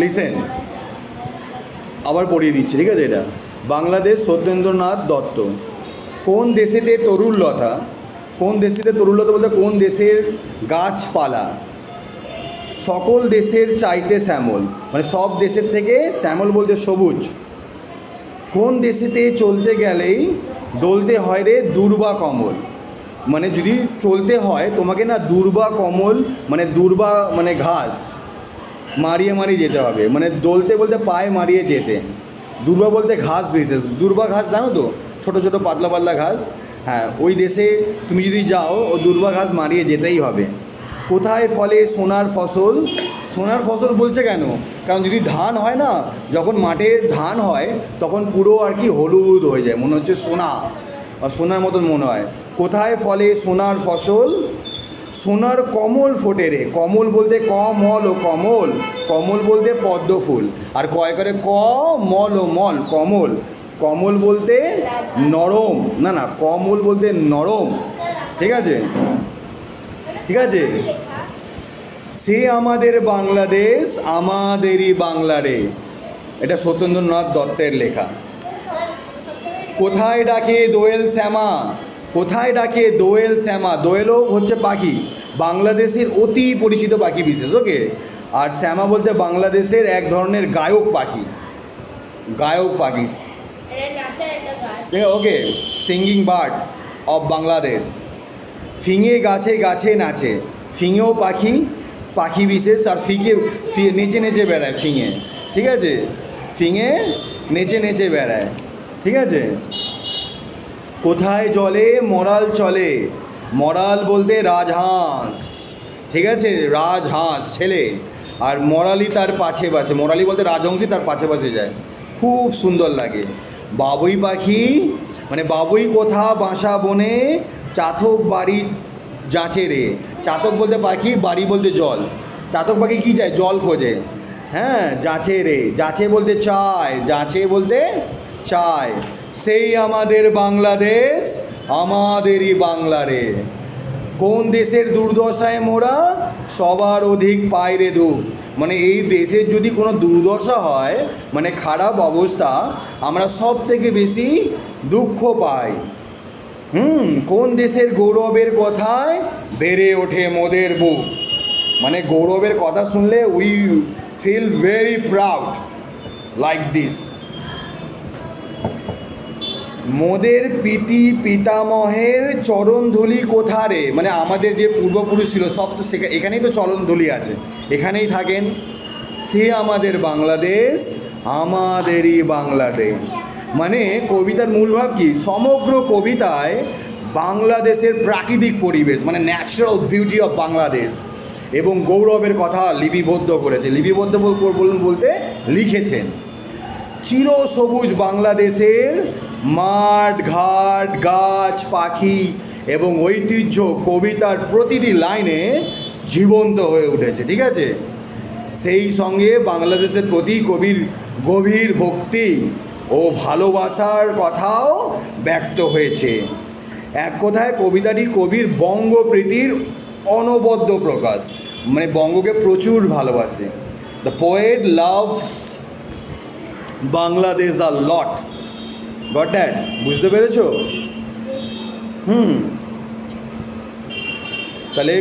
Listen, আবার পড়িয়ে দিচ্ছি, ঠিক আছে? এটা বাংলাদেশ, সত্যেন্দ্রনাথ দত্ত। কোন দেশেতে তরুলতা, কোন দেশেতে তরুলতা বলতে কোন দেশের গাছপালা সকল দেশের চাইতে শ্যামল, মানে সব দেশের থেকে শ্যামল বলতে সবুজ। কোন দেশেতে চলতে গেলেই দোলতে হয় রে দুর্বা কমল, মানে যদি চলতে হয় তোমাকে না দুর্বা কমল মানে দুর্বা মানে ঘাস মারিয়ে মারিয়ে যেতে হবে, মানে দোলতে বলতে পায়ে মারিয়ে যেতে। দুর্বা বলতে ঘাস বিশেষ, দুর্বা ঘাস জানো তো, ছোটো ছোটো পাতলা পাতলা ঘাস। হ্যাঁ, ওই দেশে তুমি যদি যাও ও দুর্বা ঘাস মারিয়ে যেতেই হবে। কোথায় ফলে সোনার ফসল, সোনার ফসল বলছে কেন? কারণ যদি ধান হয় না, যখন মাঠে ধান হয় তখন পুরো আর কি হলুদ হয়ে যায়, মনে হচ্ছে সোনা, আর সোনার মতন মনে হয়। কোথায় ফলে সোনার ফসল, সোনার কমল ফোটে রে, কমল বলতে কমল ও কমল, কমল বলতে পদ্ম ফুল, আর কয় করে কমল ও মল কমল, কমল বলতে নরম, না না কমল বলতে নরম, ঠিক আছে? ঠিক আছে, সে আমাদের বাংলাদেশ আমাদেরই বাংলা রে, এটা সত্যেন্দ্রনাথ দত্তের লেখা। কোথায় ডাকে দোয়েল শ্যামা, কোথায় ডাকে দোয়েল শ্যামা, দোয়েলও হচ্ছে পাখি, বাংলাদেশের অতি পরিচিত পাখি বিশেষ, ওকে। আর শ্যামা বলতে বাংলাদেশের এক ধরনের গায়ক পাখি, গায়ক পাখি, ঠিক আছে, ওকে, সিঙ্গিং বার্ড অফ বাংলাদেশ। ফিঙে গাছে গাছে নাচে, ফিঙেও পাখি, পাখি বিশেষ, আর নেচে নেচে বেড়ায় ফিঙে, ঠিক আছে? ফিঙে নেচে নেচে বেড়ায়, ঠিক আছে? কোথায় জলে মরাল চলে, মরাল বলতে রাজহাঁস, ঠিক আছে, রাজহাঁস ছেলে, আর মরালি তার পাছে পাছে, মরালি বলতে রাজহংসী তার পাছে পাছে যায়, খুব সুন্দর লাগে। বাবুই পাখি মানে বাবুই কোথা বাসা বনে, চাতক বাড়ি যাচে রে, চাতক বলতে পাখি, বাড়ি বলতে জল, চাতক পাখি কী চায়? জল খোঁজে। হ্যাঁ, যাচে রে, যাচে বলতে চায়, যাচে বলতে চায়। সেই আমাদের বাংলাদেশ আমাদেরই বাংলা রে, কোন দেশের দুর্দশায় মোরা সবার অধিক পায় রে দুঃখ, মানে এই দেশের যদি কোনো দুর্দশা হয়, মানে খারাপ অবস্থা, আমরা সব থেকে বেশি দুঃখ পাই। কোন দেশের গৌরবের কথায় বেড়ে ওঠে মোদের বুক, মানে গৌরবের কথা শুনলে we feel very proud like this. মোদের পিতামহের চরণধুলি কোথারে, মানে আমাদের যে পূর্বপুরুষ ছিল সব তো এখানেই তো চরণধুলি আছে, এখানেই থাকেন। সে আমাদের বাংলাদেশ আমাদেরই বাংলাদেশ, মানে কবিতার মূল ভাব কি? সমগ্র কবিতায় বাংলাদেশের প্রাকৃতিক পরিবেশ মানে ন্যাচারাল বিউটি অফ বাংলাদেশ এবং গৌরবের কথা লিপিবদ্ধ করেছে, লিপিবদ্ধ বলতে লিখেছেন। চির সবুজ বাংলাদেশের মাঠ ঘাট গাছ পাখি এবং ঐতিহ্য কবিতার প্রতিটি লাইনে জীবন্ত হয়ে উঠেছে, ঠিক আছে? সেই সঙ্গে বাংলাদেশের প্রতি কবির গভীর ভক্তি ও ভালোবাসার কথাও ব্যক্ত হয়েছে। এক কথায় কবিতাটি কবির বঙ্গপ্রীতির অনবদ্য প্রকাশ, মানে বঙ্গকে প্রচুর ভালোবাসে। The poet loves Bangladesh a lot, goat that? বুঝতে পেরেছো? তাহলে